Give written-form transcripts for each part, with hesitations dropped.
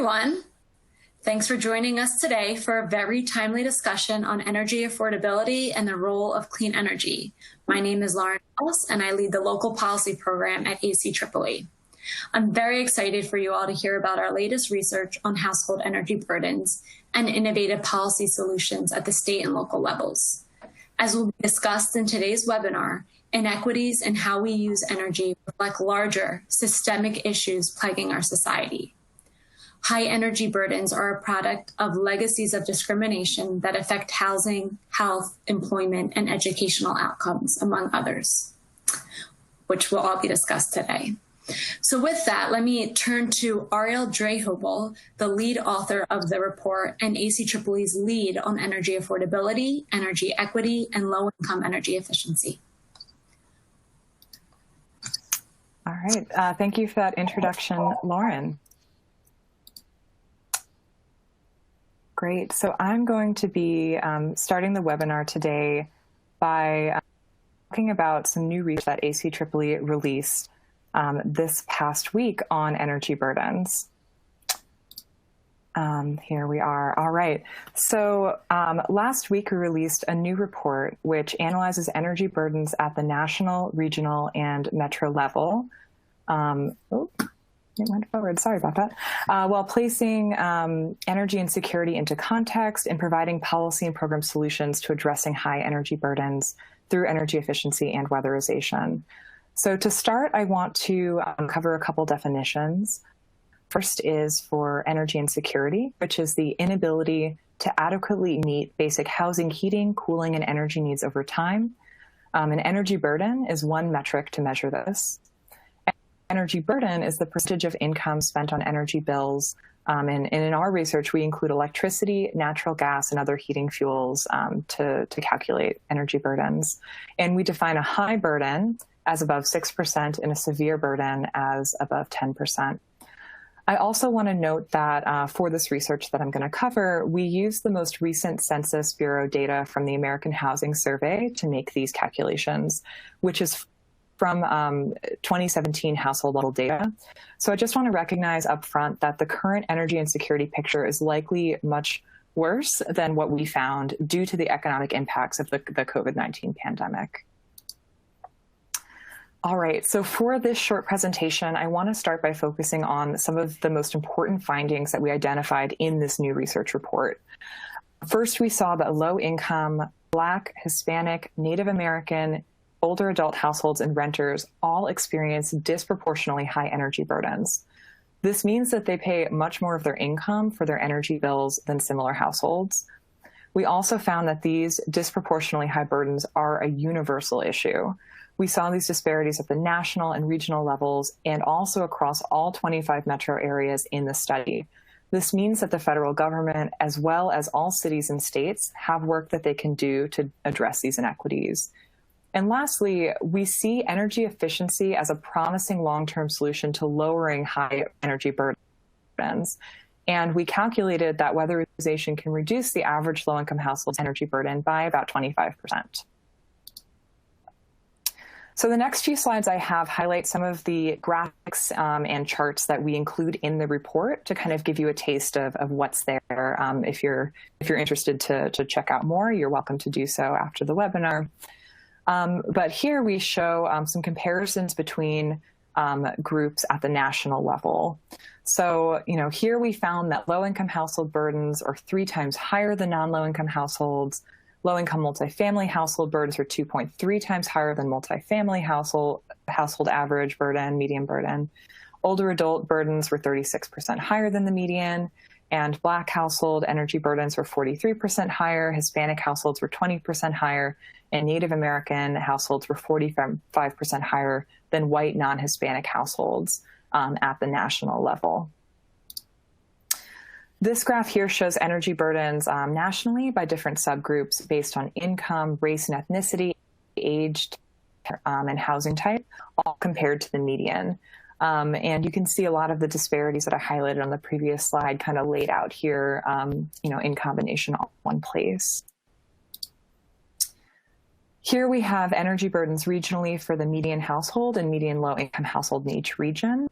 everyone. Thanks for joining us today for a very timely discussion on energy affordability and the role of clean energy. My name is Lauren Ellis, and I lead the local policy program at ACEEE. I'm very excited for you all to hear about our latest research on household energy burdens and innovative policy solutions at the state and local levels. As will be discussed in today's webinar, inequities in how we use energy reflect larger systemic issues plaguing our society. High energy burdens are a product of legacies of discrimination that affect housing, health, employment, and educational outcomes, among others, which will all be discussed today. So with that, let me turn to Ariel Drehobel, the lead author of the report and ACEEE's lead on energy affordability, energy equity, and low-income energy efficiency. All right, thank you for that introduction, Lauren. Great, so I'm going to be starting the webinar today by talking about some new research that ACEEE released this past week on energy burdens. Here we are. All right. So last week we released a new report which analyzes energy burdens at the national, regional, and metro level. It went forward. Sorry about that. While placing energy and security into context and providing policy and program solutions to addressing high energy burdens through energy efficiency and weatherization. So to start, I want to cover a couple definitions. First is for energy insecurity, which is the inability to adequately meet basic housing, heating, cooling, and energy needs over time. An energy burden is one metric to measure this. Energy burden is the percentage of income spent on energy bills. And in our research, we include electricity, natural gas, and other heating fuels to calculate energy burdens. And we define a high burden as above 6% and a severe burden as above 10%. I also want to note that for this research that I'm going to cover, we use the most recent Census Bureau data from the American Housing Survey to make these calculations, which is from 2017 household level data. So I just want to recognize upfront that the current energy insecurity picture is likely much worse than what we found due to the economic impacts of the COVID-19 pandemic. All right, so for this short presentation, I want to start by focusing on some of the most important findings that we identified in this new research report. First, we saw that low-income, Black, Hispanic, Native American, older adult households and renters all experience disproportionately high energy burdens. This means that they pay much more of their income for their energy bills than similar households. We also found that these disproportionately high burdens are a universal issue. We saw these disparities at the national and regional levels and also across all 25 metro areas in the study. This means that the federal government, as well as all cities and states, have work that they can do to address these inequities. And lastly, we see energy efficiency as a promising long-term solution to lowering high energy burdens. And we calculated that weatherization can reduce the average low-income household's energy burden by about 25%. So the next few slides I have highlight some of the graphics and charts that we include in the report to kind of give you a taste of what's there. If you're interested to check out more, you're welcome to do so after the webinar. But here we show some comparisons between groups at the national level. So, here we found that low-income household burdens are 3 times higher than non-low-income households. Low-income multifamily household burdens are 2.3 times higher than multifamily household average burden, median burden. Older adult burdens were 36% higher than the median, and Black household energy burdens were 43% higher, Hispanic households were 20% higher, and Native American households were 45% higher than white non-Hispanic households at the national level. This graph here shows energy burdens nationally by different subgroups based on income, race and ethnicity, age, and housing type, all compared to the median. And you can see a lot of the disparities that I highlighted on the previous slide kind of laid out here, in combination all in one place. Here we have energy burdens regionally for the median household and median low-income household in each region.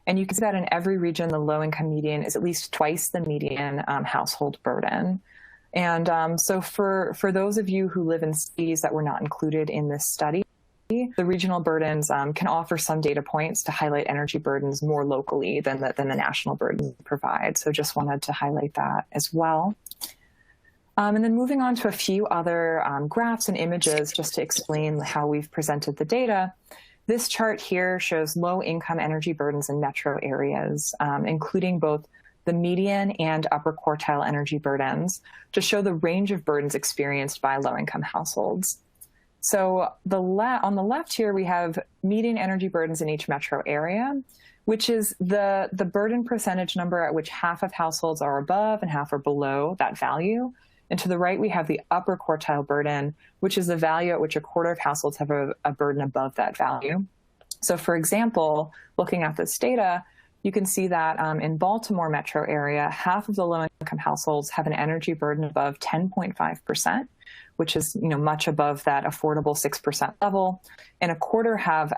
And you can see that in every region, the low-income median is at least twice the median household burden. And so for those of you who live in cities that were not included in this study, the regional burdens can offer some data points to highlight energy burdens more locally than the national burdens provide. So just wanted to highlight that as well. And then moving on to a few other graphs and images just to explain how we've presented the data. This chart here shows low-income energy burdens in metro areas, including both the median and upper quartile energy burdens, to show the range of burdens experienced by low-income households. So on the left here, we have median energy burdens in each metro area, which is the burden percentage number at which half of households are above and half are below that value. And to the right, we have the upper quartile burden, which is the value at which a quarter of households have a burden above that value. So for example, looking at this data, you can see that in Baltimore metro area, half of the low-income households have an energy burden above 10.5%, which is much above that affordable 6% level, and a quarter have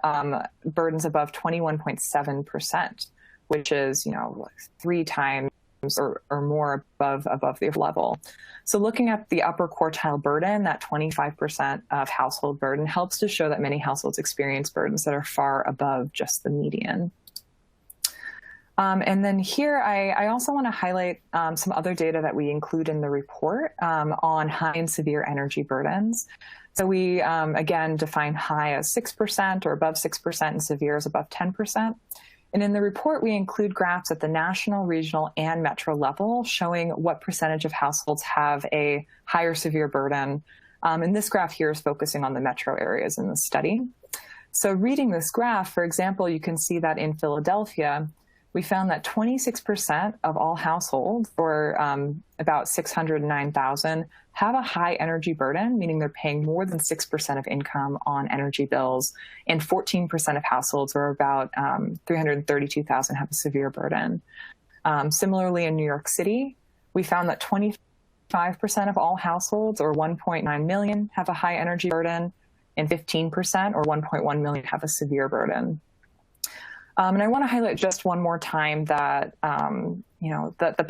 burdens above 21.7%, which is 3 times or more above the level. So looking at the upper quartile burden, that 25% of household burden helps to show that many households experience burdens that are far above just the median. And then here, I also want to highlight some other data that we include in the report on high and severe energy burdens. So we, again, define high as 6% or above 6% and severe as above 10%. And in the report, we include graphs at the national, regional, and metro level showing what percentage of households have a higher severe burden. And this graph here is focusing on the metro areas in the study. So reading this graph, for example, you can see that in Philadelphia, we found that 26% of all households, or about 609,000, have a high energy burden, meaning they're paying more than 6% of income on energy bills, and 14% of households, or about 332,000, have a severe burden. Similarly, in New York City, we found that 25% of all households, or 1.9 million, have a high energy burden, and 15%, or 1.1 million, have a severe burden. And I want to highlight just one more time that the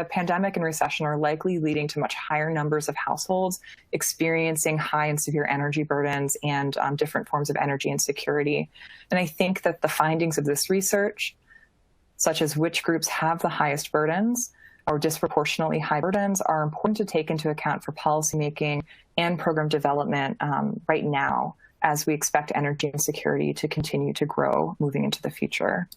pandemic and recession are likely leading to much higher numbers of households experiencing high and severe energy burdens and different forms of energy insecurity. And I think that the findings of this research, such as which groups have the highest burdens or disproportionately high burdens, are important to take into account for policymaking and program development right now, as we expect energy insecurity to continue to grow moving into the future.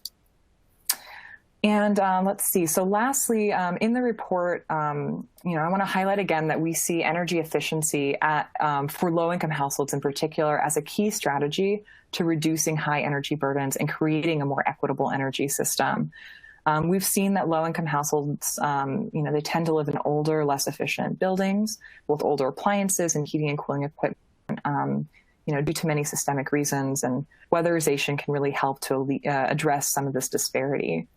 And let's see. So lastly, in the report, I want to highlight again that we see energy efficiency for low-income households in particular as a key strategy to reducing high energy burdens and creating a more equitable energy system. We've seen that low-income households, they tend to live in older, less efficient buildings with older appliances and heating and cooling equipment, due to many systemic reasons, and weatherization can really help to address some of this disparity.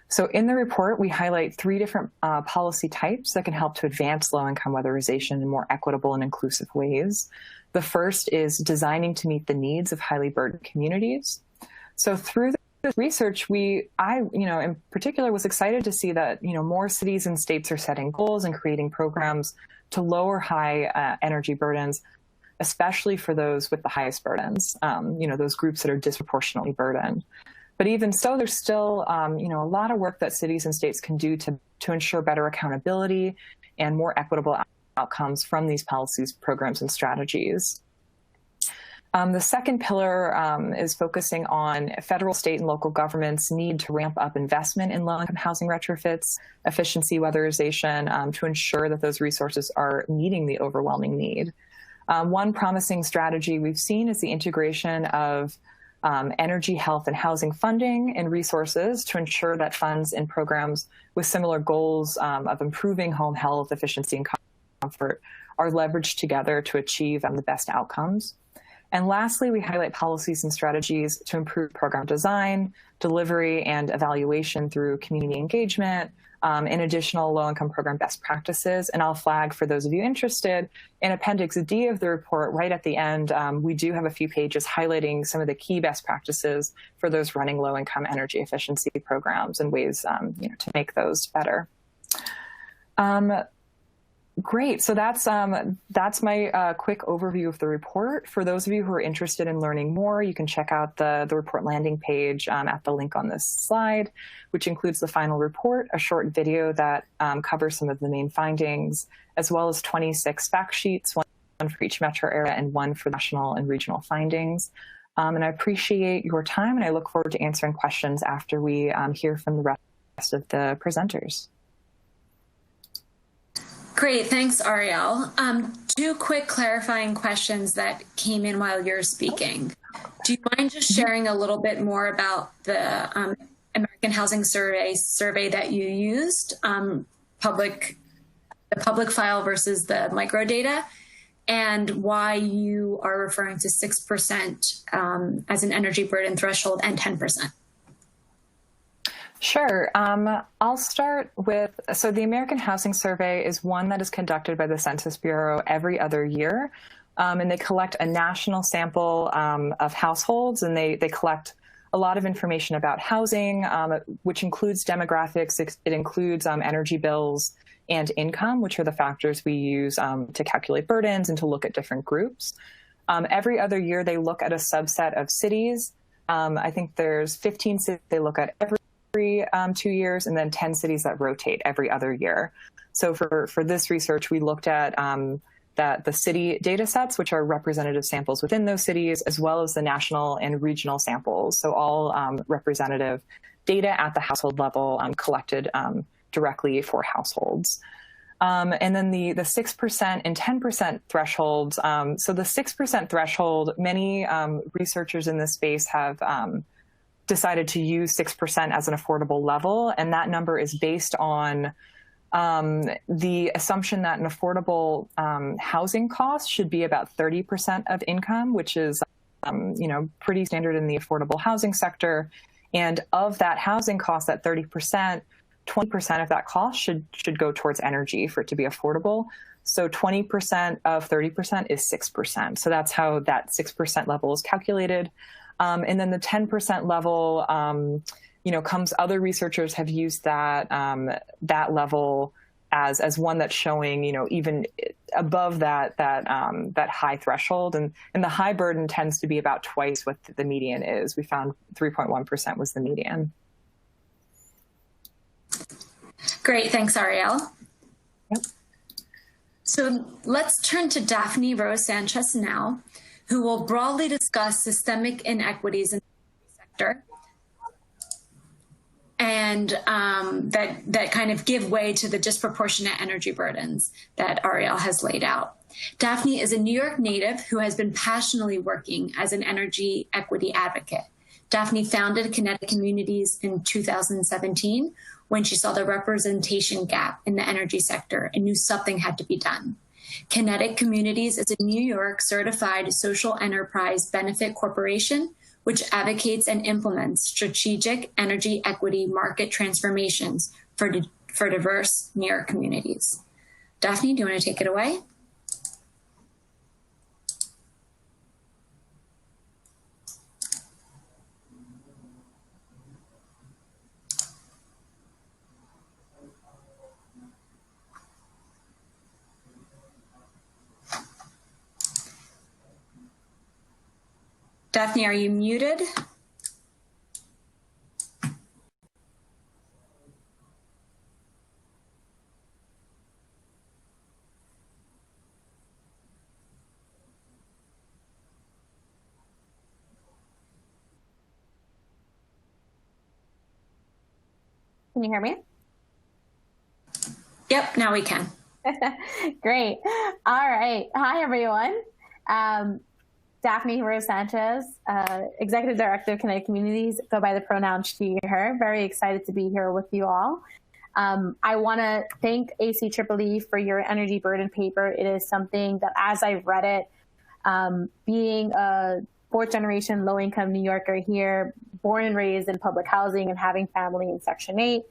So in the report, we highlight 3 different policy types that can help to advance low-income weatherization in more equitable and inclusive ways. The first is designing to meet the needs of highly burdened communities. So through this research, I in particular was excited to see that, more cities and states are setting goals and creating programs to lower high energy burdens, especially for those with the highest burdens, those groups that are disproportionately burdened. But even so, there's still, a lot of work that cities and states can do to ensure better accountability and more equitable outcomes from these policies, programs, and strategies. The second pillar is focusing on federal, state, and local governments' need to ramp up investment in low-income housing retrofits, efficiency weatherization, to ensure that those resources are meeting the overwhelming need. One promising strategy we've seen is the integration of energy, health, and housing funding and resources to ensure that funds and programs with similar goals of improving home health, efficiency, and comfort are leveraged together to achieve the best outcomes. And lastly, we highlight policies and strategies to improve program design, delivery, and evaluation through community engagement, and additional low-income program best practices. And I'll flag, for those of you interested, in Appendix D of the report, right at the end, we do have a few pages highlighting some of the key best practices for those running low-income energy efficiency programs and ways to make those better. Great. So that's my quick overview of the report. For those of you who are interested in learning more, you can check out the report landing page at the link on this slide, which includes the final report, a short video that covers some of the main findings, as well as 26 fact sheets, one for each metro area and one for national and regional findings. And I appreciate your time, and I look forward to answering questions after we hear from the rest of the presenters. Great, thanks, Ariel. Two quick clarifying questions that came in while you're speaking. Do you mind just sharing a little bit more about the American Housing survey that you used, the public file versus the microdata, and why you are referring to 6% as an energy burden threshold and 10%? Sure. I'll start with, so the American Housing Survey is one that is conducted by the Census Bureau every other year, and they collect a national sample of households, and they collect a lot of information about housing, which includes demographics. It includes energy bills and income, which are the factors we use to calculate burdens and to look at different groups. Every other year, they look at a subset of cities. I think there's 15 cities they look at every 2 years, and then 10 cities that rotate every other year. So for this research, we looked at the city data sets, which are representative samples within those cities, as well as the national and regional samples. So all representative data at the household level collected directly for households. And then the 6% and 10% thresholds. So the 6% threshold, many researchers in this space have decided to use 6% as an affordable level. And that number is based on the assumption that an affordable housing cost should be about 30% of income, which is pretty standard in the affordable housing sector. And of that housing cost, that 30%, 20% of that cost should go towards energy for it to be affordable. So 20% of 30% is 6%. So that's how that 6% level is calculated. And then the 10% level, comes. Other researchers have used that level as one that's showing, even above that high threshold, and the high burden tends to be about twice what the median is. We found 3.1% was the median. Great, thanks, Ariel. Yep. So let's turn to Daphne Rose Sanchez now, who will broadly discuss systemic inequities in the sector and that kind of give way to the disproportionate energy burdens that Ariel has laid out. Daphne is a New York native who has been passionately working as an energy equity advocate. Daphne founded KINETIC Communities in 2017 when she saw the representation gap in the energy sector and knew something had to be done. KINETIC Communities is a New York certified social enterprise benefit corporation which advocates and implements strategic energy equity market transformations for diverse New York communities. Daphne, do you want to take it away? Daphne, are you muted? Can you hear me? Yep, now we can. Great. All right. Hi, everyone. Daphne Rose Sanchez, Executive Director of KINETIC Communities, go by the pronoun she, her. Very excited to be here with you all. I want to thank ACEEE for your energy burden paper. It is something that, as I've read it, being a fourth generation low-income New Yorker here, born and raised in public housing and having family in Section 8,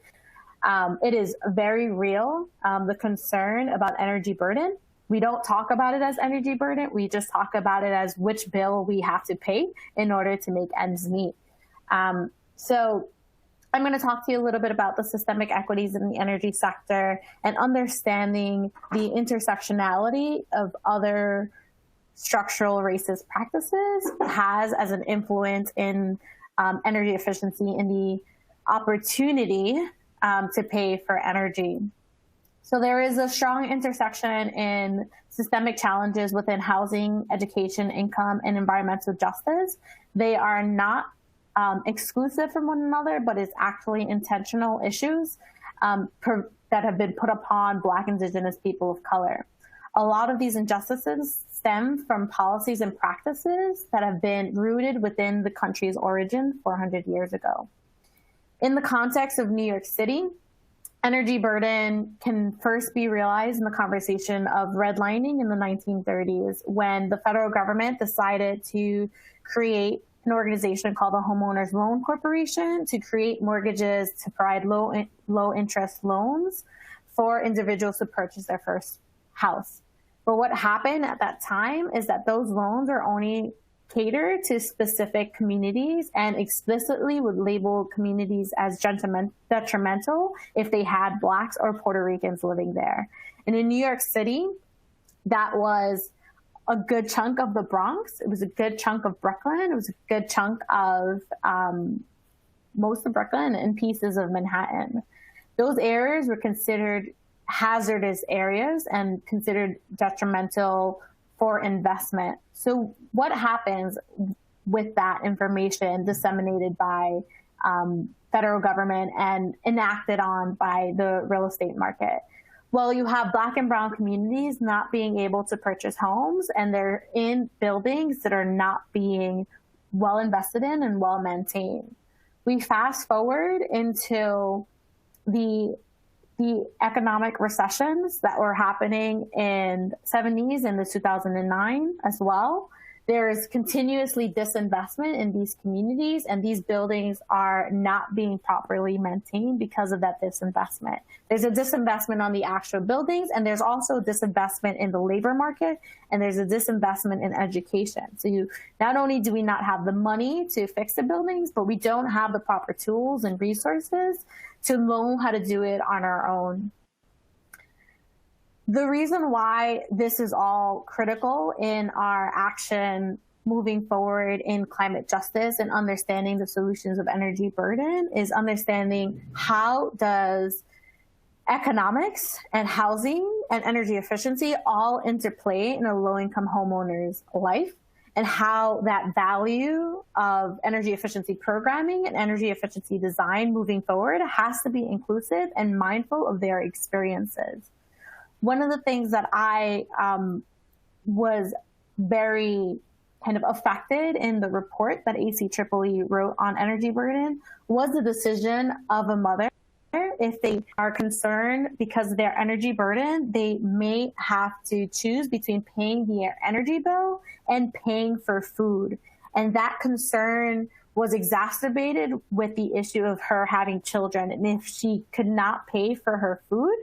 It is very real, the concern about energy burden. We don't talk about it as energy burden. We just talk about it as which bill we have to pay in order to make ends meet. So I'm going to talk to you a little bit about the systemic equities in the energy sector and understanding the intersectionality of other structural racist practices has as an influence in energy efficiency and the opportunity to pay for energy. So there is a strong intersection in systemic challenges within housing, education, income, and environmental justice. They are not exclusive from one another, but it's actually intentional issues that have been put upon Black, Indigenous people of color. A lot of these injustices stem from policies and practices that have been rooted within the country's origin 400 years ago. In the context of New York City, energy burden can first be realized in the conversation of redlining in the 1930s, when the federal government decided to create an organization called the Homeowners Loan Corporation to create mortgages to provide low interest loans for individuals to purchase their first house. But what happened at that time is that those loans are only catered to specific communities and explicitly would label communities as detrimental if they had Blacks or Puerto Ricans living there. And in New York City, that was a good chunk of the Bronx. It was a good chunk of Brooklyn. It was a good chunk of most of Brooklyn and pieces of Manhattan. Those areas were considered hazardous areas and considered detrimental for investment. So what happens with that information disseminated by federal government and enacted on by the real estate market? Well, you have Black and brown communities not being able to purchase homes, and they're in buildings that are not being well invested in and well maintained. We fast forward into the economic recessions that were happening in the 70s and the 2009 as well. There is continuously disinvestment in these communities, and these buildings are not being properly maintained because of that disinvestment. There's a disinvestment on the actual buildings, and there's also disinvestment in the labor market, and there's a disinvestment in education. So not only do we not have the money to fix the buildings, but we don't have the proper tools and resources to know how to do it on our own. The reason why this is all critical in our action moving forward in climate justice and understanding the solutions of energy burden is understanding how does economics and housing and energy efficiency all interplay in a low-income homeowner's life, and how that value of energy efficiency programming and energy efficiency design moving forward has to be inclusive and mindful of their experiences. One of the things that I was very kind of affected in the report that ACEEE wrote on energy burden was the decision of a mother. If they are concerned because of their energy burden, they may have to choose between paying their energy bill and paying for food. And that concern was exacerbated with the issue of her having children. And if she could not pay for her food,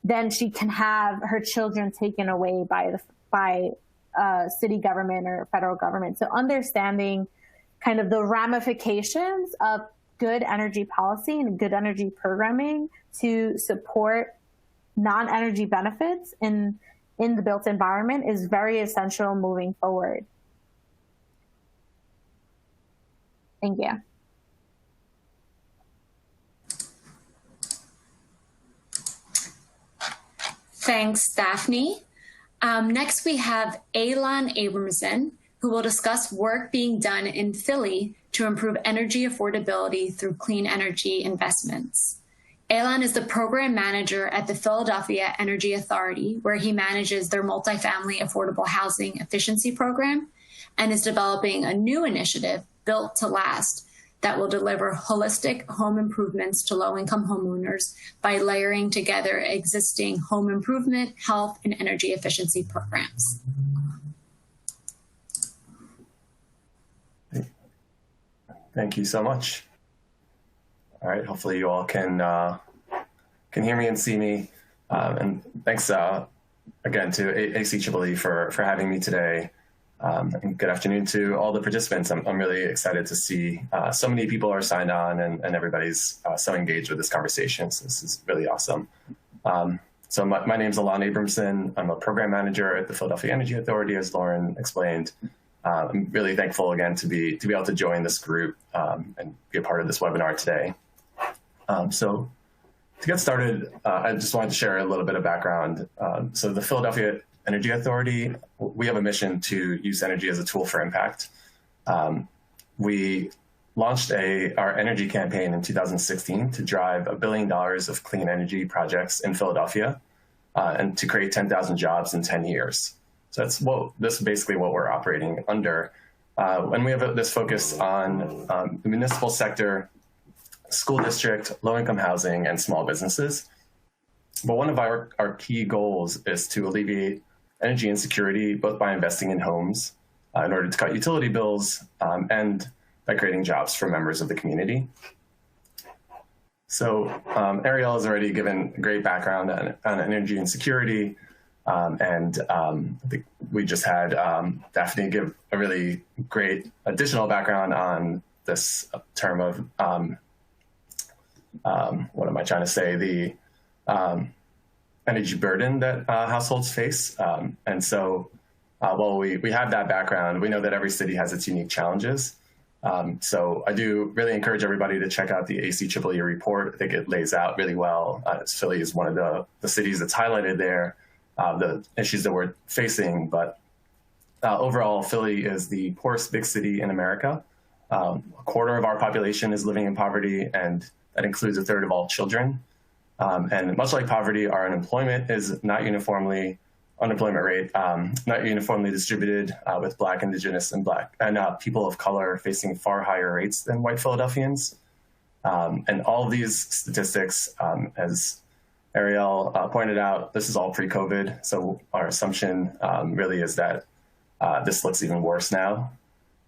then she can have her children taken away by city government or federal government. So understanding kind of the ramifications of good energy policy and good energy programming to support non-energy benefits in the built environment is very essential moving forward. Thank you. Thanks, Daphne. Next, we have Elan Abramson, who will discuss work being done in Philly to improve energy affordability through clean energy investments. Elan is the program manager at the Philadelphia Energy Authority, where he manages their multifamily affordable housing efficiency program, and is developing a new initiative, Built to Last, that will deliver holistic home improvements to low-income homeowners by layering together existing home improvement, health, and energy efficiency programs. Thank you so much. All right, hopefully you all can can hear me and see me. And thanks again to ACEEE for having me today. And good afternoon to all the participants. I'm really excited to see so many people are signed on and everybody's so engaged with this conversation. So this is really awesome. So my name is Alon Abramson. I'm a program manager at the Philadelphia Energy Authority, as Lauren explained. I'm really thankful again to be able to join this group and be a part of this webinar today. So to get started, I just wanted to share a little bit of background. So the Philadelphia Energy Authority, we have a mission to use energy as a tool for impact. We launched our energy campaign in 2016 to drive $1 billion of clean energy projects in Philadelphia and to create 10,000 jobs in 10 years. So this is basically what we're operating under. And we have this focus on the municipal sector, school district, low-income housing, and small businesses. But one of our key goals is to alleviate energy insecurity, both by investing in homes in order to cut utility bills and by creating jobs for members of the community. So Ariel has already given a great background on energy insecurity. And I think we just had Daphne give a really great additional background on this term of, what am I trying to say, the energy burden that households face. And so while we have that background, we know that every city has its unique challenges. So I do really encourage everybody to check out the ACEEE report. I think it lays out really well. Philly is one of the cities that's highlighted there, the issues that we're facing. But overall, Philly is the poorest big city in America. A quarter of our population is living in poverty, and that includes a third of all children. And much like poverty, our unemployment is not uniformly not uniformly distributed, with Black, Indigenous, and people of color facing far higher rates than white Philadelphians. And all of these statistics, as Ariel pointed out, this is all pre-COVID. So our assumption really is that this looks even worse now.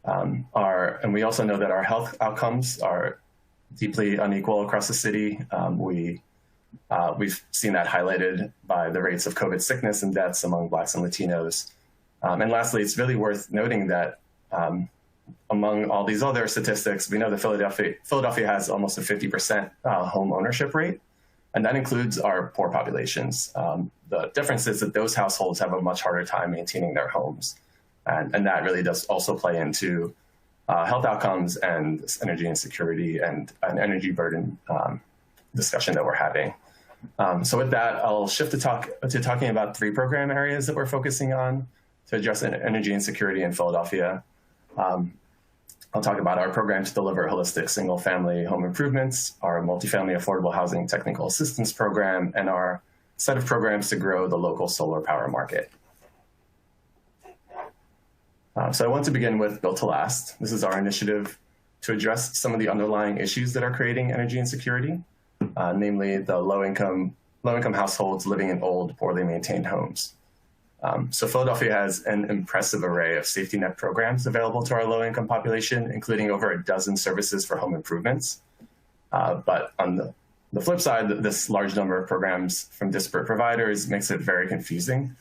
And we also know that our health outcomes are deeply unequal across the city. We've seen that highlighted by the rates of COVID sickness and deaths among Blacks and Latinos. And lastly, it's really worth noting that among all these other statistics, we know that Philadelphia has almost a 50% home ownership rate, and that includes our poor populations. The difference is that those households have a much harder time maintaining their homes. And that really does also play into health outcomes and energy insecurity and an energy burden discussion that we're having. So with that, I'll shift to talking about 3 program areas that we're focusing on to address energy insecurity in Philadelphia. I'll talk about our program to deliver holistic single-family home improvements, our multifamily affordable housing technical assistance program, and our set of programs to grow the local solar power market. So I want to begin with Built to Last. This is our initiative to address some of the underlying issues that are creating energy insecurity, namely the low-income households living in old, poorly maintained homes. So Philadelphia has an impressive array of safety net programs available to our low-income population, including over a dozen services for home improvements. But on the flip side, this large number of programs from disparate providers makes it very confusing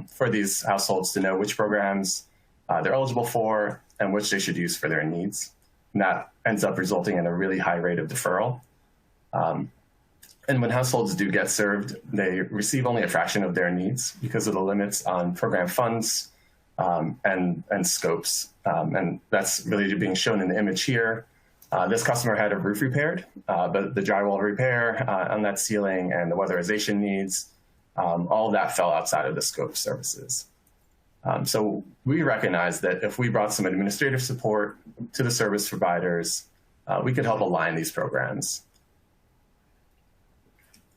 for these households to know which programs they're eligible for and which they should use for their needs. And that ends up resulting in a really high rate of deferral. And when households do get served, they receive only a fraction of their needs because of the limits on program funds and scopes. And that's really being shown in the image here. This customer had a roof repaired, but the drywall repair on that ceiling and the weatherization needs, all of that fell outside of the scope of services. So we recognize that if we brought some administrative support to the service providers, we could help align these programs.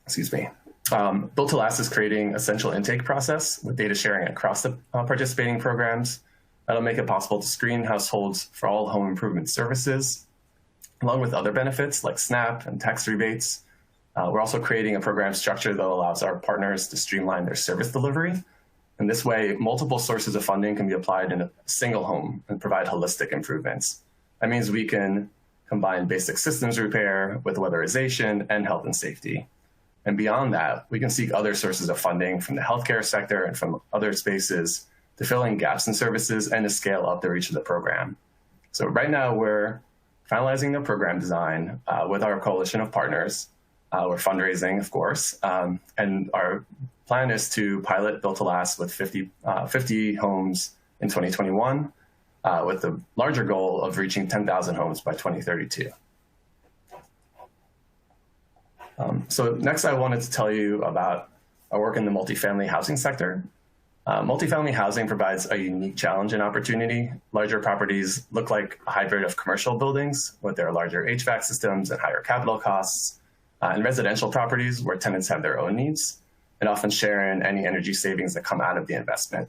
Excuse me. Built to Last is creating a central intake process with data sharing across the participating programs. That'll make it possible to screen households for all home improvement services, along with other benefits like SNAP and tax rebates. We're also creating a program structure that allows our partners to streamline their service delivery. And this way, multiple sources of funding can be applied in a single home and provide holistic improvements. That means we can combine basic systems repair with weatherization and health and safety. And beyond that, we can seek other sources of funding from the healthcare sector and from other spaces to fill in gaps in services and to scale up the reach of the program. So right now we're finalizing the program design with our coalition of partners. We're fundraising, of course, and our plan is to pilot Built to Last with 50 homes in 2021, with the larger goal of reaching 10,000 homes by 2032. So next, I wanted to tell you about our work in the multifamily housing sector. Multifamily housing provides a unique challenge and opportunity. Larger properties look like a hybrid of commercial buildings with their larger HVAC systems and higher capital costs, and residential properties where tenants have their own needs and often share in any energy savings that come out of the investment.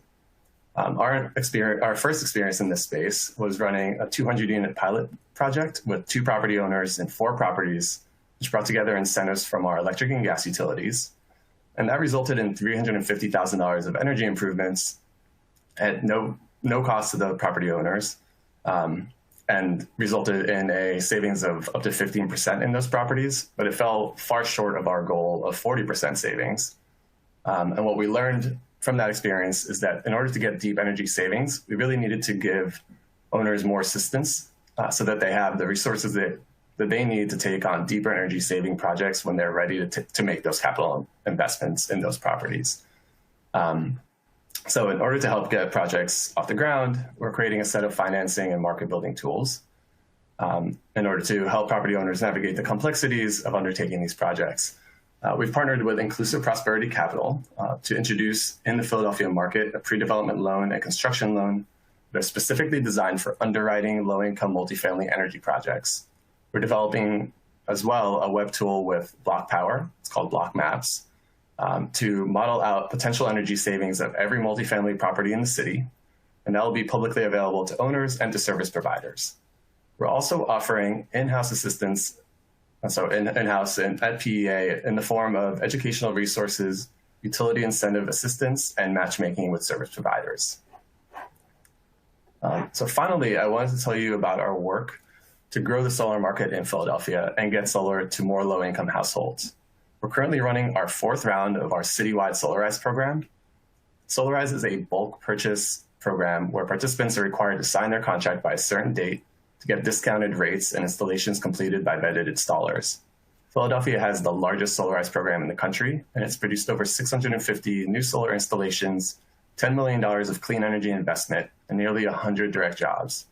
Our first experience in this space was running a 200-unit pilot project with 2 property owners in 4 properties, which brought together incentives from our electric and gas utilities. And that resulted in $350,000 of energy improvements at no cost to the property owners, and resulted in a savings of up to 15% in those properties, but it fell far short of our goal of 40% savings. And what we learned from that experience is that in order to get deep energy savings, we really needed to give owners more assistance so that they have the resources that they need to take on deeper energy saving projects when they're ready to make those capital investments in those properties. So in order to help get projects off the ground, we're creating a set of financing and market building tools in order to help property owners navigate the complexities of undertaking these projects. We've partnered with Inclusive Prosperity Capital to introduce in the Philadelphia market a pre-development loan and construction loan that are specifically designed for underwriting low-income multifamily energy projects. We're developing as well a web tool with Block Power, it's called Block Maps, to model out potential energy savings of every multifamily property in the city, and that will be publicly available to owners and to service providers. We're also offering in-house assistance, so in-house at PEA in the form of educational resources, utility incentive assistance, and matchmaking with service providers. So finally, I wanted to tell you about our work to grow the solar market in Philadelphia and get solar to more low-income households. We're currently running our 4th round of our citywide Solarize program. Solarize is a bulk purchase program where participants are required to sign their contract by a certain date to get discounted rates and installations completed by vetted installers. Philadelphia has the largest Solarize program in the country, and it's produced over 650 new solar installations, $10 million of clean energy investment, and nearly 100 direct jobs.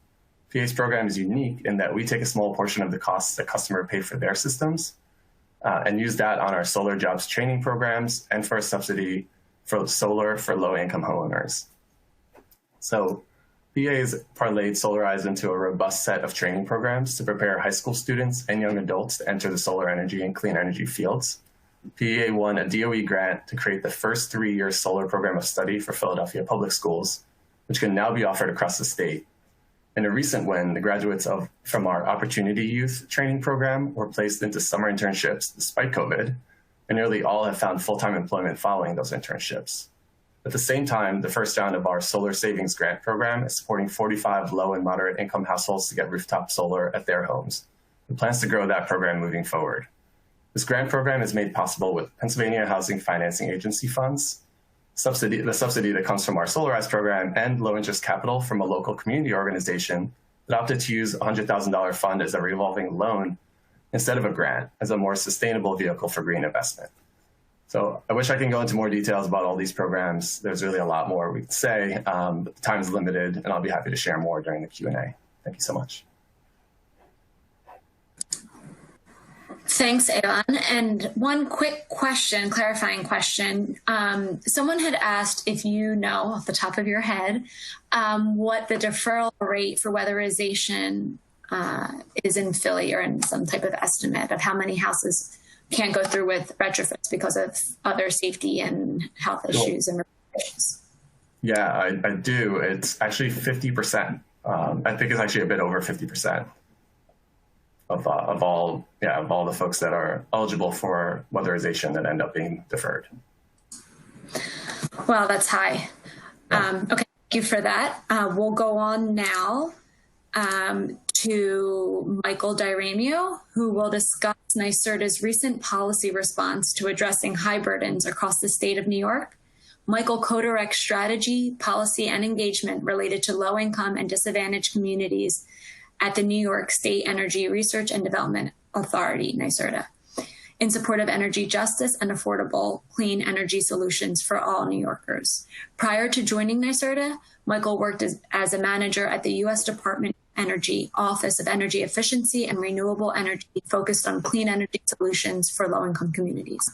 PA's program is unique in that we take a small portion of the costs that customers pay for their systems and use that on our solar jobs training programs and for a subsidy for solar for low-income homeowners. So PA has parlayed Solarize into a robust set of training programs to prepare high school students and young adults to enter the solar energy and clean energy fields. PA won a DOE grant to create the first 3-year solar program of study for Philadelphia public schools, which can now be offered across the state. In a recent win, the graduates from our Opportunity Youth training program were placed into summer internships despite COVID, and nearly all have found full-time employment following those internships. At the same time, the first round of our Solar Savings Grant program is supporting 45 low and moderate income households to get rooftop solar at their homes. It plans to grow that program moving forward. This grant program is made possible with Pennsylvania Housing Financing Agency funds, the subsidy that comes from our Solarize program, and low-interest capital from a local community organization that opted to use a $100,000 fund as a revolving loan instead of a grant as a more sustainable vehicle for green investment. So I wish I can go into more details about all these programs. There's really a lot more we could say, but the time is limited, and I'll be happy to share more during the Q&A. Thank you so much. Thanks, Evan. And one quick question, clarifying question. Someone had asked if you know off the top of your head what the deferral rate for weatherization is in Philly, or in some type of estimate of how many houses can't go through with retrofits because of other safety and health issues and issues. Yeah, I do. It's actually 50%. I think it's actually a bit over 50%. Of all the folks that are eligible for weatherization that end up being deferred. Wow, that's high. Okay, thank you for that. We'll go on now to Michael Diramio, who will discuss NYSERDA's recent policy response to addressing high burdens across the state of New York. Michael co-directs strategy, policy, and engagement related to low-income and disadvantaged communities at the New York State Energy Research and Development Authority, NYSERDA, in support of energy justice and affordable clean energy solutions for all New Yorkers. Prior to joining NYSERDA, Michael worked as a manager at the U.S. Department of Energy, Office of Energy Efficiency and Renewable Energy, focused on clean energy solutions for low-income communities.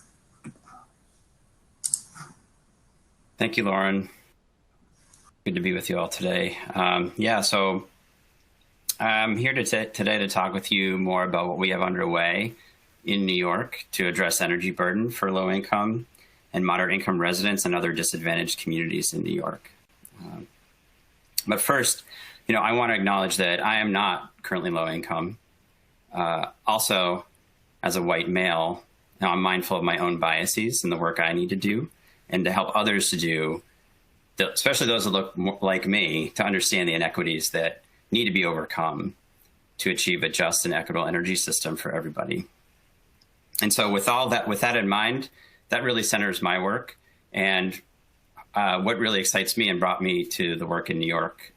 Thank you, Lauren. Good to be with you all today. So I'm here today to talk with you more about what we have underway in New York to address energy burden for low-income and moderate-income residents and other disadvantaged communities in New York. But first, I want to acknowledge that I am not currently low-income. Also, as a white male, now I'm mindful of my own biases and the work I need to do, and to help others to do, especially those that look more like me, to understand the inequities that need to be overcome to achieve a just and equitable energy system for everybody. And so with that in mind, that really centers my work. And what really excites me and brought me to the work in New York,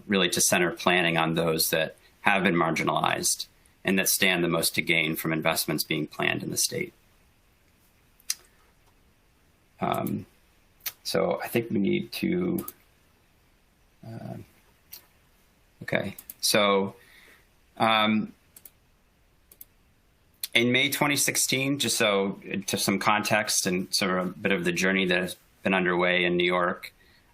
really to center planning on those that have been marginalized and that stand the most to gain from investments being planned in the state. So I think we need to, in May 2016, just so to some context and sort of a bit of the journey that has been underway in New York,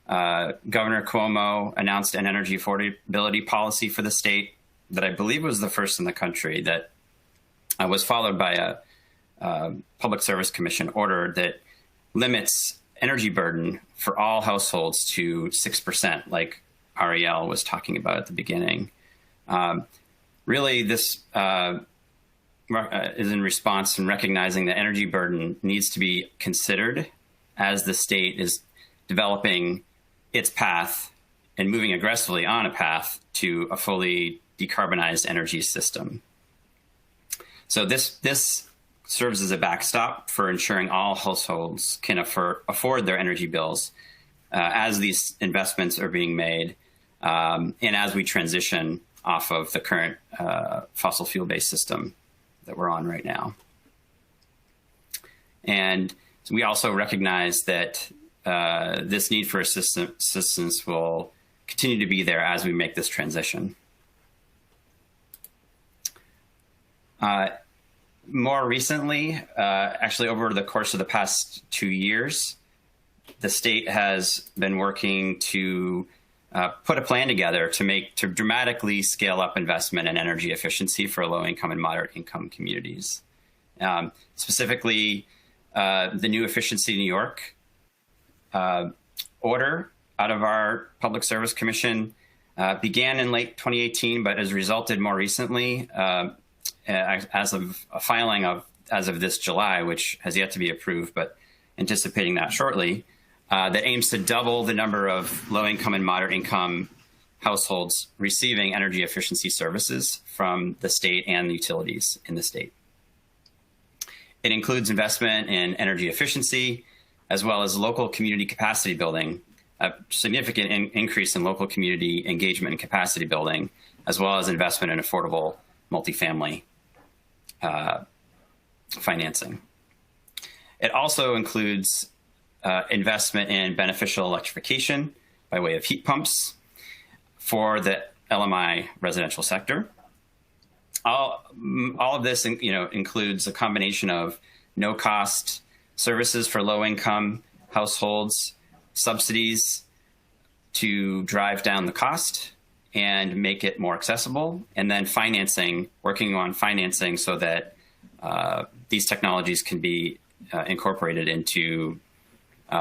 Governor Cuomo announced an energy affordability policy for the state that I believe was the first in the country, that was followed by a Public Service Commission order that limits energy burden for all households to 6%, like Ariel was talking about at the beginning. Really, this is in response and recognizing that energy burden needs to be considered as the state is developing its path and moving aggressively on a path to a fully decarbonized energy system. So this serves as a backstop for ensuring all households can afford their energy bills as these investments are being made and as we transition off of the current fossil fuel-based system that we're on right now. And we also recognize that this need for assistance will continue to be there as we make this transition. More recently, actually over the course of the past 2 years, the state has been working to put a plan together to dramatically scale up investment in energy efficiency for low-income and moderate-income communities. Specifically, the new Efficiency New York order out of our Public Service Commission began in late 2018, but has resulted more recently as of a filing as of this July, which has yet to be approved, but anticipating that shortly, that aims to double the number of low-income and moderate-income households receiving energy efficiency services from the state and the utilities in the state. It includes investment in energy efficiency, as well as local community capacity building, a significant increase in local community engagement and capacity building, as well as investment in affordable multifamily financing. It also includes investment in beneficial electrification by way of heat pumps for the LMI residential sector. All of this, includes a combination of no-cost services for low-income households, subsidies to drive down the cost and make it more accessible, and then working on financing so that these technologies can be incorporated into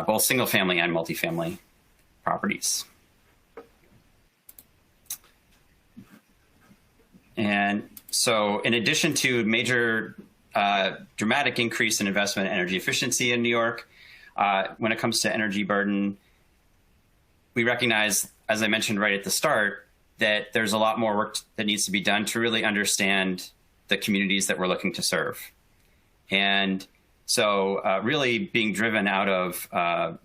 both single-family and multifamily properties. And so in addition to major dramatic increase in investment in energy efficiency in New York, when it comes to energy burden, we recognize, as I mentioned right at the start, that there's a lot more work that needs to be done to really understand the communities that we're looking to serve. And so really being driven out of a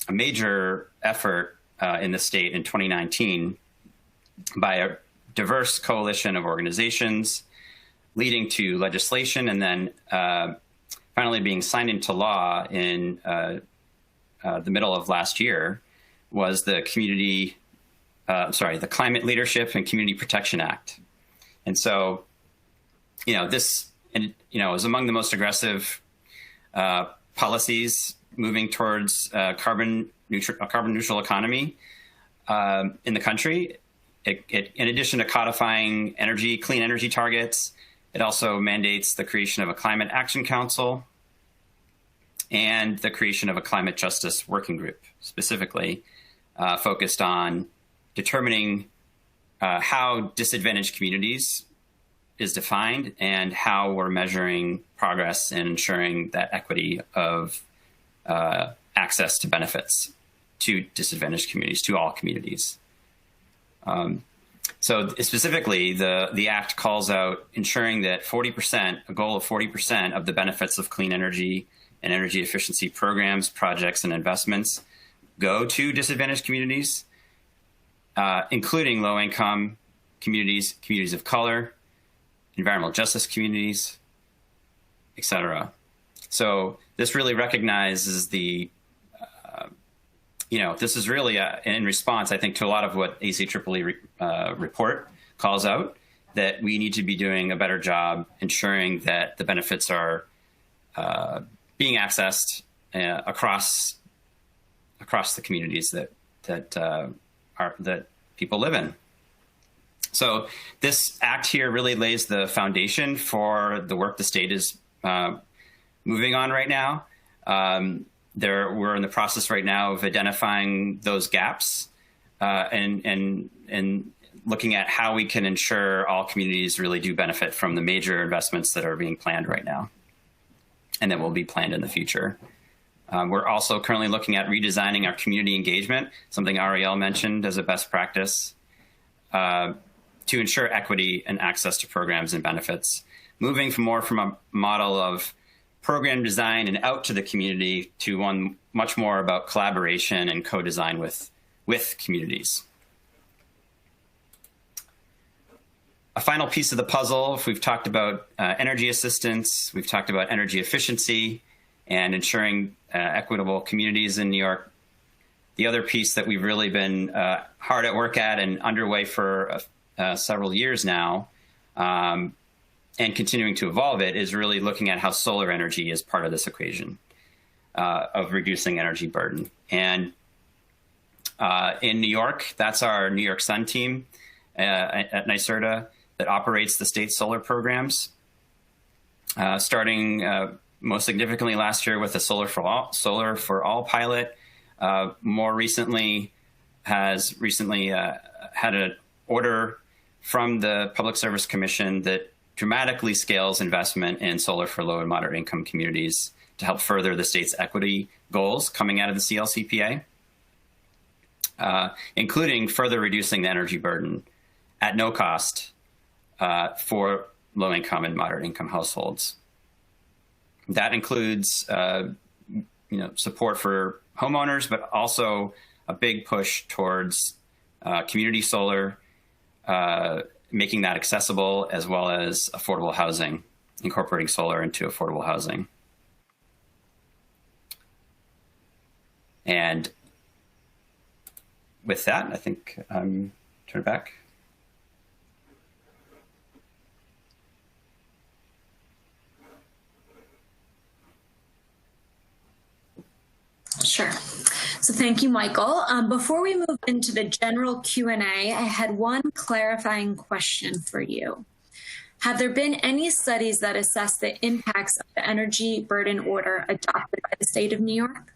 major effort in the state in 2019 by a diverse coalition of organizations, leading to legislation, and then finally being signed into law in the middle of last year, was the the Climate Leadership and Community Protection Act. And so, this, is among the most aggressive policies moving towards a carbon neutral economy in the country. It, in addition to codifying clean energy targets, it also mandates the creation of a Climate Action Council and the creation of a Climate Justice Working Group, specifically focused on determining how disadvantaged communities is defined and how we're measuring progress in ensuring that equity of access to benefits to disadvantaged communities, to all communities. So specifically, the Act calls out ensuring that 40%, a goal of 40% of the benefits of clean energy and energy efficiency programs, projects, and investments go to disadvantaged communities, including low-income communities, communities of color, environmental justice communities, et cetera. So this really recognizes the this is really in response, I think, to a lot of what ACEEE report calls out, that we need to be doing a better job ensuring that the benefits are being accessed across the communities that people live in. So this act here really lays the foundation for the work the state is moving on right now. We're in the process right now of identifying those gaps and looking at how we can ensure all communities really do benefit from the major investments that are being planned right now and that will be planned in the future. We're also currently looking at redesigning our community engagement, something Ariel mentioned as a best practice, to ensure equity and access to programs and benefits, moving from a model of program design and out to the community to one much more about collaboration and co-design with communities. A final piece of the puzzle, if we've talked about energy assistance, we've talked about energy efficiency and ensuring equitable communities in New York. The other piece that we've really been hard at work at and underway for several years now, and continuing to evolve it, is really looking at how solar energy is part of this equation of reducing energy burden. And in New York, that's our New York Sun team at NYSERDA that operates the state solar programs, starting most significantly last year with the Solar for All pilot. More recently, had an order from the Public Service Commission that dramatically scales investment in solar for low and moderate income communities to help further the state's equity goals coming out of the CLCPAI, including further reducing the energy burden at no cost for low income and moderate income households. That includes support for homeowners, but also a big push towards community solar, making that accessible, as well as affordable housing, incorporating solar into affordable housing. And with that, I think turn it back. Sure. So thank you, Michael. Before we move into the general Q&A, I had one clarifying question for you. Have there been any studies that assess the impacts of the energy burden order adopted by the state of New York?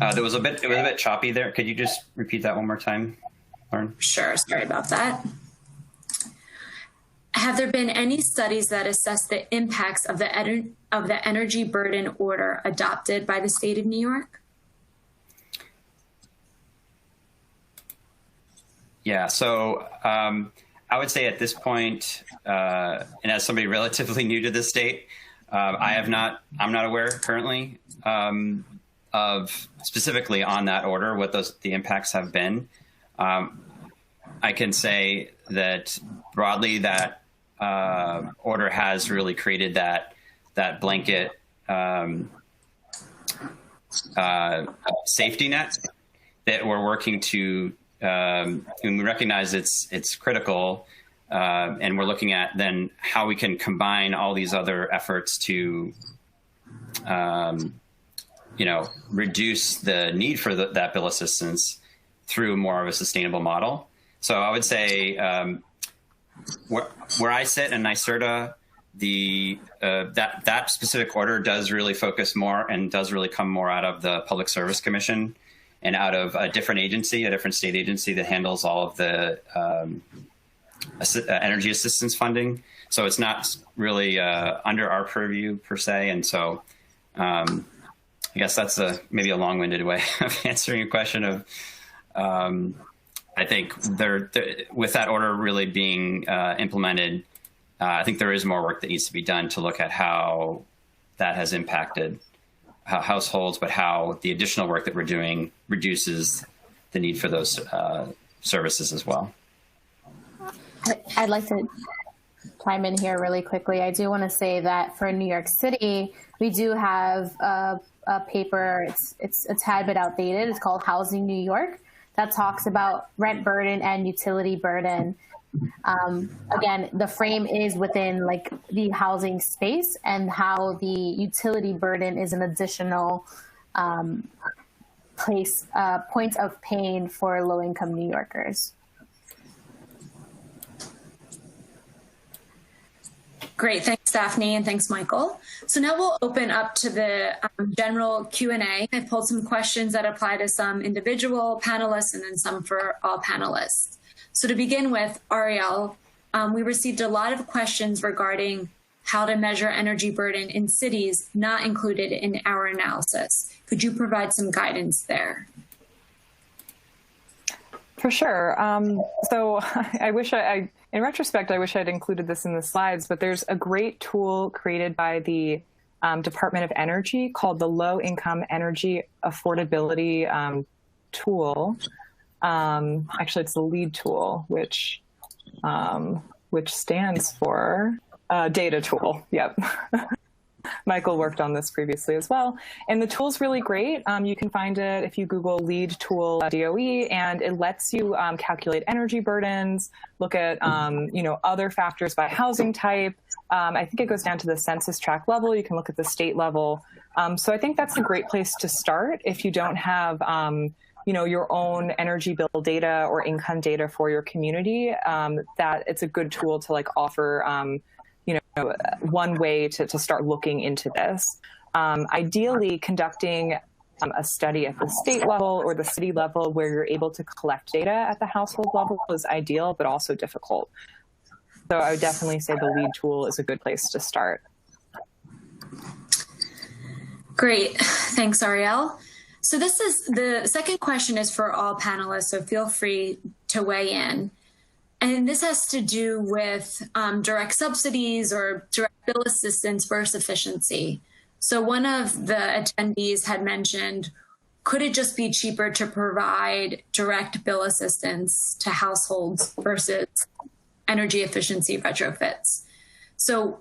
It was a bit choppy there. Could you just repeat that one more time, Lauren? Sure. Sorry about that. Have there been any studies that assess the impacts of the energy burden order adopted by the state of New York? Yeah, so I would say at this point, and as somebody relatively new to this state, I'm not aware currently of specifically on that order what the impacts have been. I can say that broadly that order has really created that blanket safety net that we're working to, and we recognize it's critical, and we're looking at then how we can combine all these other efforts to, reduce the need for that bill assistance through more of a sustainable model. So I would say where I sit in NYSERDA, that specific order does really focus more and does really come more out of the Public Service Commission and out of a different agency, a different state agency that handles all of the energy assistance funding. So it's not really under our purview per se. And so I guess that's maybe a long-winded way of answering your question of, I think with that order really being implemented, I think there is more work that needs to be done to look at how that has impacted households, but how the additional work that we're doing reduces the need for those services as well. I'd like to chime in here really quickly. I do want to say that for New York City, we do have a paper. It's a tad bit outdated. It's called Housing New York, that talks about rent burden and utility burden. Again, the frame is within like the housing space, and how the utility burden is an additional point of pain for low-income New Yorkers. Great, thanks Daphne, and thanks Michael. So now we'll open up to the general Q&A. I pulled some questions that apply to some individual panelists and then some for all panelists. So to begin with, Ariel, we received a lot of questions regarding how to measure energy burden in cities not included in our analysis. Could you provide some guidance there? For sure. So I wish in retrospect, I wish I'd included this in the slides, but there's a great tool created by the Department of Energy called the Low Income Energy Affordability Tool. Actually, it's the LEAD tool, which stands for data tool. Yep. Michael worked on this previously as well. And the tool's really great. You can find it if you Google LEAD tool DOE, and it lets you calculate energy burdens, look at other factors by housing type. I think it goes down to the census tract level. You can look at the state level. So I think that's a great place to start if you don't have your own energy bill data or income data for your community. That it's a good tool to offer one way to start looking into this. Ideally, conducting a study at the state level or the city level where you're able to collect data at the household level is ideal, but also difficult. So I would definitely say the LEAD tool is a good place to start. Great. Thanks, Ariel. So the second question is for all panelists, so feel free to weigh in. And this has to do with direct subsidies or direct bill assistance versus efficiency. So one of the attendees had mentioned, could it just be cheaper to provide direct bill assistance to households versus energy efficiency retrofits? So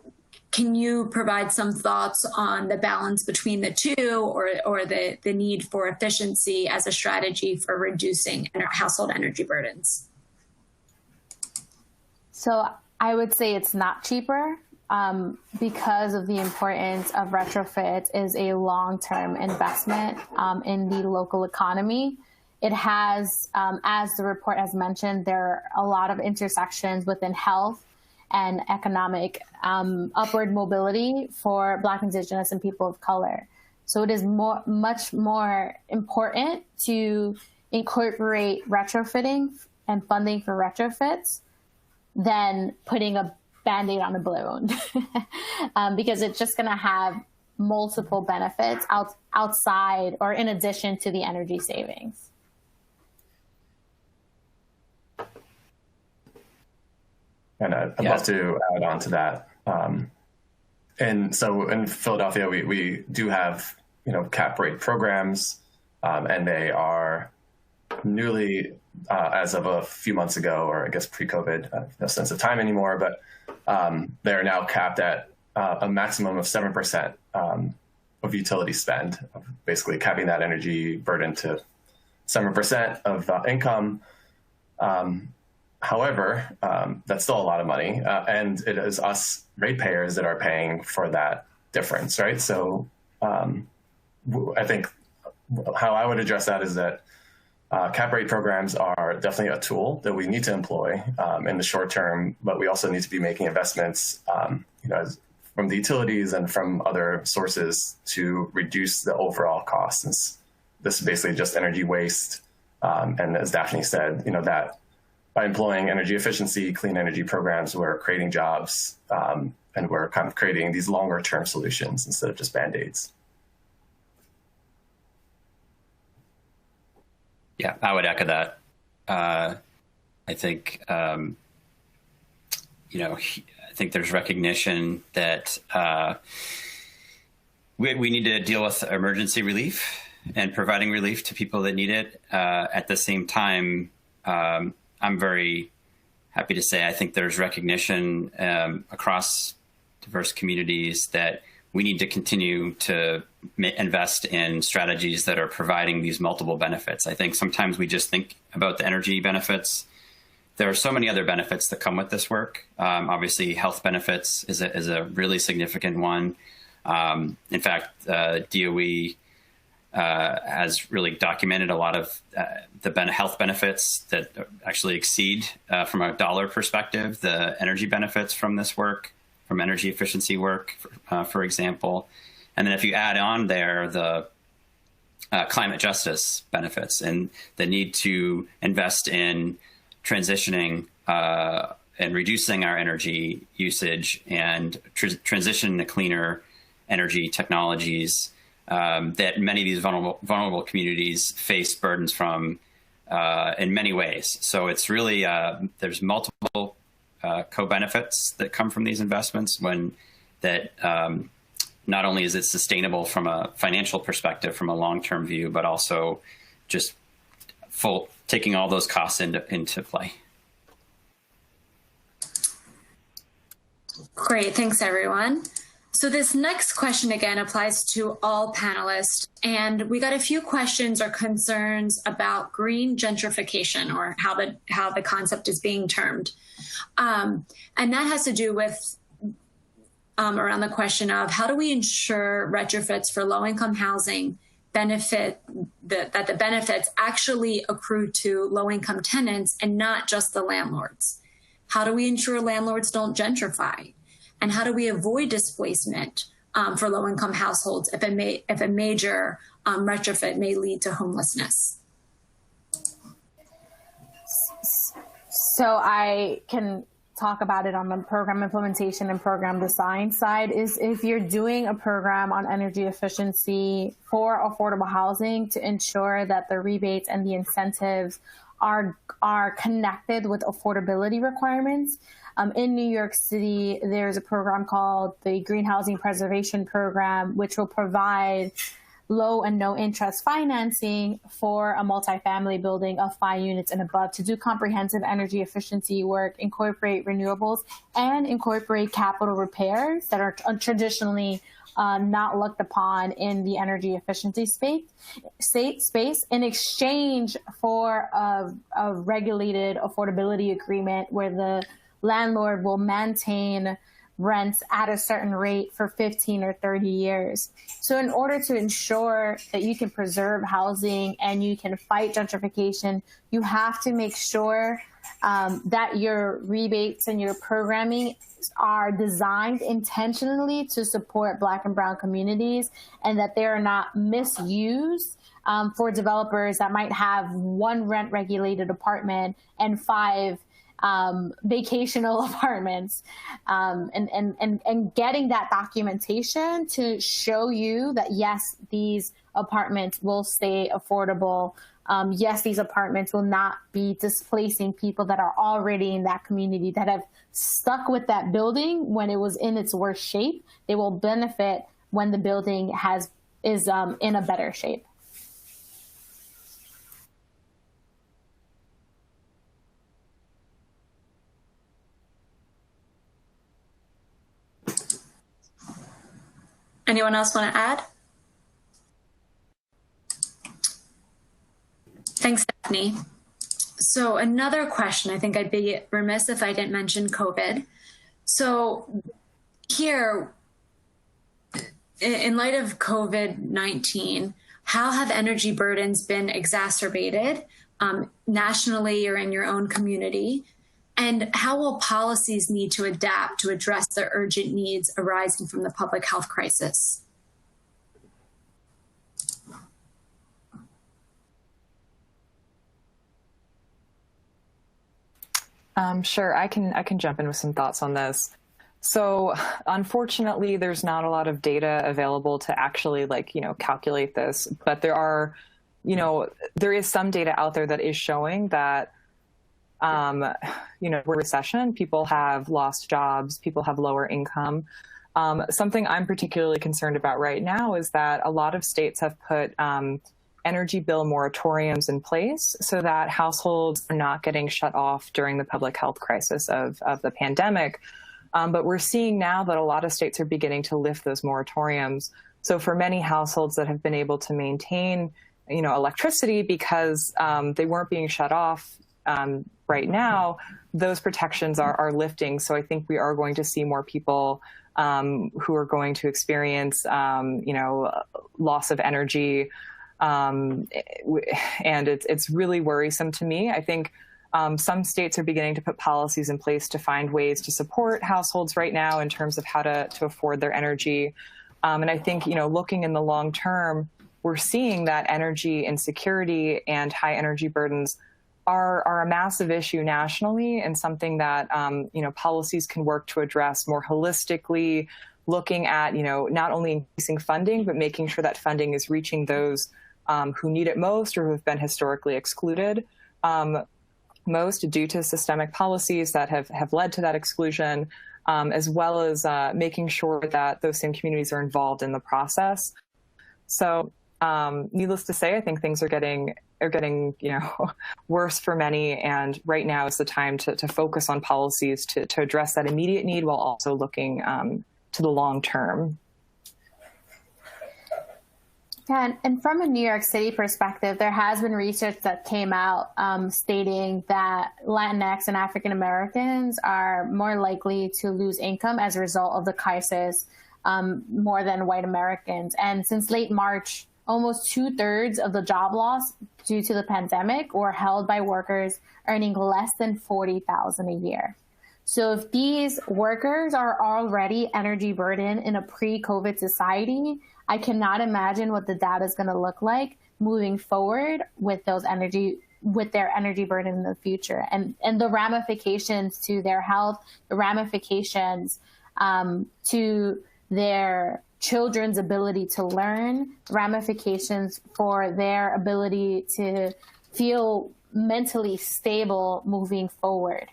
can you provide some thoughts on the balance between the two, or the need for efficiency as a strategy for reducing household energy burdens? So I would say it's not cheaper because of the importance of retrofit is a long-term investment in the local economy. It has, as the report has mentioned, there are a lot of intersections within health and economic upward mobility for Black, Indigenous, and people of color. So it is much more important to incorporate retrofitting and funding for retrofits than putting a Band-Aid on a balloon, because it's just going to have multiple benefits outside or in addition to the energy savings. And I'd love to add on to that. And so in Philadelphia, we do have, cap rate programs, and they are newly, as of a few months ago, or I guess pre-COVID, no sense of time anymore, but they are now capped at a maximum of 7% of utility spend, basically capping that energy burden to 7% of income. However, that's still a lot of money, and it is us ratepayers that are paying for that difference, right? So I think how I would address that is that cap rate programs are definitely a tool that we need to employ in the short term, but we also need to be making investments, from the utilities and from other sources to reduce the overall costs. And this is basically just energy waste, and as Daphne said, that by employing energy efficiency, clean energy programs, we're creating jobs, and we're kind of creating these longer term solutions instead of just Band-Aids. Yeah, I would echo that. I think, I think there's recognition that we need to deal with emergency relief and providing relief to people that need it. At the same time, I'm very happy to say I think there's recognition across diverse communities that we need to continue to invest in strategies that are providing these multiple benefits. I think sometimes we just think about the energy benefits. There are so many other benefits that come with this work. Obviously, health benefits is a really significant one. In fact, DOE has really documented a lot of the health benefits that actually exceed, from a dollar perspective, the energy benefits from this work, from energy efficiency work, for example. And then if you add on there the climate justice benefits and the need to invest in transitioning and reducing our energy usage and transition to cleaner energy technologies, that many of these vulnerable communities face burdens from in many ways. So it's really, there's multiple co-benefits that come from these investments not only is it sustainable from a financial perspective, from a long-term view, but also just taking all those costs into play. Great, thanks everyone. So this next question again applies to all panelists, and we got a few questions or concerns about green gentrification, or how the concept is being termed. And that has to do with around the question of how do we ensure retrofits for low-income housing that the benefits actually accrue to low-income tenants and not just the landlords? How do we ensure landlords don't gentrify? And how do we avoid displacement for low-income households if a major retrofit may lead to homelessness? So I can talk about it on the program implementation and program design side. Is if you're doing a program on energy efficiency for affordable housing, to ensure that the rebates and the incentives are connected with affordability requirements. In New York City, there's a program called the Green Housing Preservation Program, which will provide low and no interest financing for a multifamily building of 5 units and above to do comprehensive energy efficiency work, incorporate renewables, and incorporate capital repairs that are traditionally not looked upon in the energy efficiency space in exchange for a regulated affordability agreement where the landlord will maintain rents at a certain rate for 15 or 30 years. So in order to ensure that you can preserve housing and you can fight gentrification, you have to make sure that your rebates and your programming are designed intentionally to support Black and Brown communities, and that they are not misused for developers that might have one rent-regulated apartment and 5 vacational apartments, and getting that documentation to show you that, yes, these apartments will stay affordable yes, these apartments will not be displacing people that are already in that community that have stuck with that building when it was in its worst shape. They will benefit when the building is in a better shape. Anyone else want to add? Thanks, Stephanie. So another question, I think I'd be remiss if I didn't mention COVID. So here, in light of COVID-19, how have energy burdens been exacerbated nationally or in your own community? And how will policies need to adapt to address the urgent needs arising from the public health crisis? Sure, I can jump in with some thoughts on this. So unfortunately, there's not a lot of data available to actually calculate this, but there is some data out there that is showing that, recession, people have lost jobs, people have lower income. Something I'm particularly concerned about right now is that a lot of states have put energy bill moratoriums in place so that households are not getting shut off during the public health crisis of the pandemic. But we're seeing now that a lot of states are beginning to lift those moratoriums. So for many households that have been able to maintain, electricity because they weren't being shut off right now, those protections are lifting. So I think we are going to see more people who are going to experience, loss of energy. And it's really worrisome to me. I think some states are beginning to put policies in place to find ways to support households right now in terms of how to afford their energy. And I think, looking in the long term, we're seeing that energy insecurity and high energy burdens are a massive issue nationally, and something that, policies can work to address more holistically, looking at, not only increasing funding, but making sure that funding is reaching those who need it most or who have been historically excluded most due to systemic policies that have led to that exclusion, as well as making sure that those same communities are involved in the process. So needless to say, I think things are getting worse for many, and right now is the time to focus on policies to address that immediate need while also looking to the long term. And from a New York City perspective, there has been research that came out stating that Latinx and African Americans are more likely to lose income as a result of the crisis more than white Americans. And since late March, almost 2/3 of the job loss due to the pandemic were held by workers earning less than $40,000 a year. So if these workers are already energy burdened in a pre-COVID society, I cannot imagine what the data is going to look like moving forward with their energy burden in the future, and the ramifications to their health, the ramifications to their children's ability to learn, ramifications for their ability to feel mentally stable moving forward.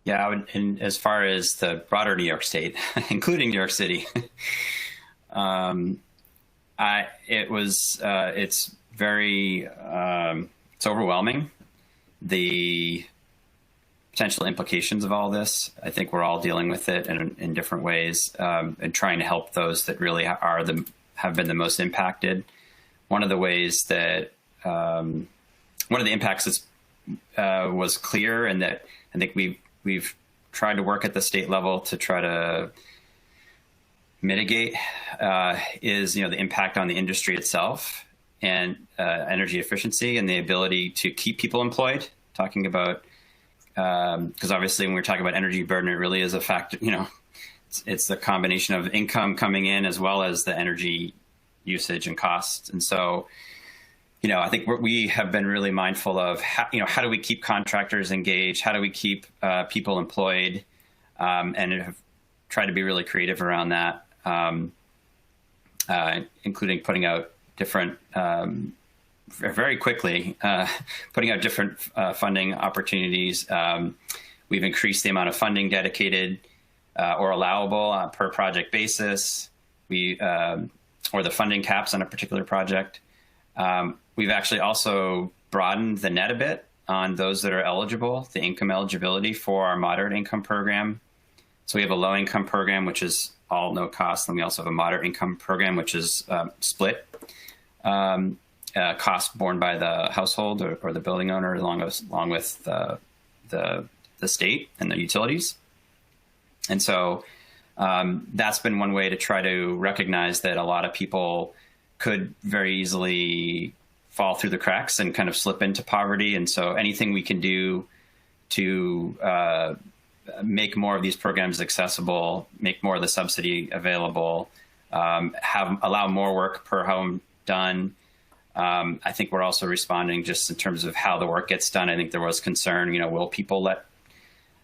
Yeah, and as far as the broader New York State, including New York City, it's overwhelming, the potential implications of all this. I think we're all dealing with it in different ways, and trying to help those that really have been the most impacted. One of the ways that one of the impacts was clear, and that I think we've tried to work at the state level to try to mitigate is the impact on the industry itself and energy efficiency and the ability to keep people employed. Talking about because obviously when we're talking about energy burden, it really is a factor. It's the combination of income coming in as well as the energy usage and costs. And so, I think we have been really mindful of how do we keep contractors engaged? How do we keep people employed? And have tried to be really creative around that. including putting out different, very quickly, putting out different funding opportunities. We've increased the amount of funding dedicated or allowable on a per project basis, or the funding caps on a particular project. We've actually also broadened the net a bit on those that are eligible, the income eligibility for our moderate income program. So we have a low income program, which is all no cost. And we also have a moderate income program, which is split cost borne by the household or the building owner, along with the state and the utilities. And so that's been one way to try to recognize that a lot of people could very easily fall through the cracks and kind of slip into poverty. And so anything we can do to make more of these programs accessible, make more of the subsidy available, allow more work per home done. I think we're also responding just in terms of how the work gets done. I think there was concern, will people let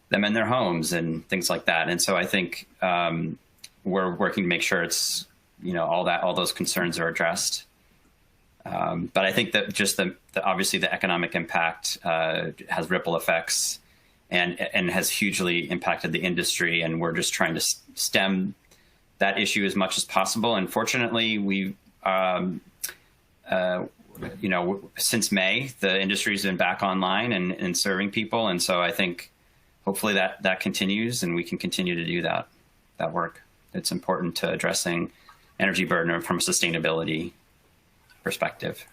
them in their homes and things like that. And so I think we're working to make sure it's, all those concerns are addressed. But I think that just obviously the economic impact has ripple effects and has hugely impacted the industry. And we're just trying to stem that issue as much as possible. And fortunately, we've, since May, the industry's been back online and serving people. And so I think hopefully that continues and we can continue to do that work. It's important to addressing energy burden from a sustainability perspective.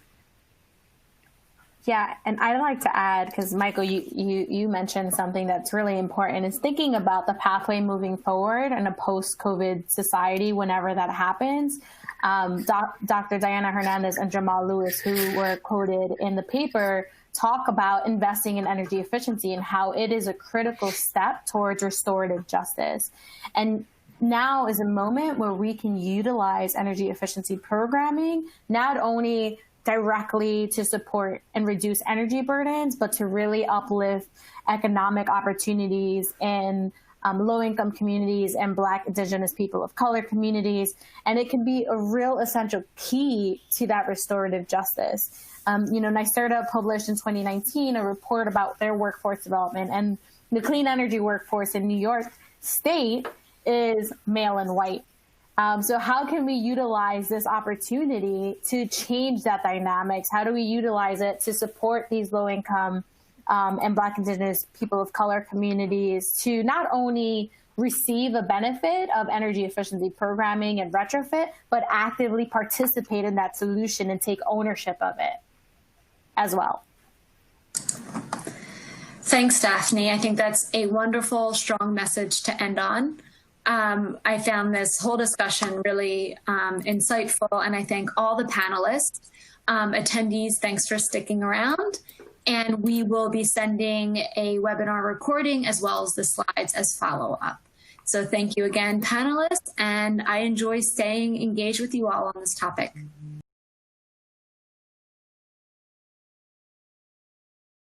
Yeah, and I'd like to add, because Michael, you mentioned something that's really important, is thinking about the pathway moving forward in a post-COVID society whenever that happens. Dr. Diana Hernandez and Jamal Lewis, who were quoted in the paper, talk about investing in energy efficiency and how it is a critical step towards restorative justice. And now is a moment where we can utilize energy efficiency programming, not only directly to support and reduce energy burdens, but to really uplift economic opportunities in low-income communities and Black, Indigenous, people of color communities. And it can be a real essential key to that restorative justice. NYSERDA published in 2019 a report about their workforce development, and the clean energy workforce in New York State is male and white. So how can we utilize this opportunity to change that dynamics? How do we utilize it to support these low-income and Black, Indigenous, people of color communities to not only receive a benefit of energy efficiency programming and retrofit, but actively participate in that solution and take ownership of it as well? Thanks, Daphne. I think that's a wonderful, strong message to end on. I found this whole discussion really insightful, and I thank all the panelists. Attendees, thanks for sticking around. And we will be sending a webinar recording as well as the slides as follow-up. So thank you again, panelists, and I enjoy staying engaged with you all on this topic.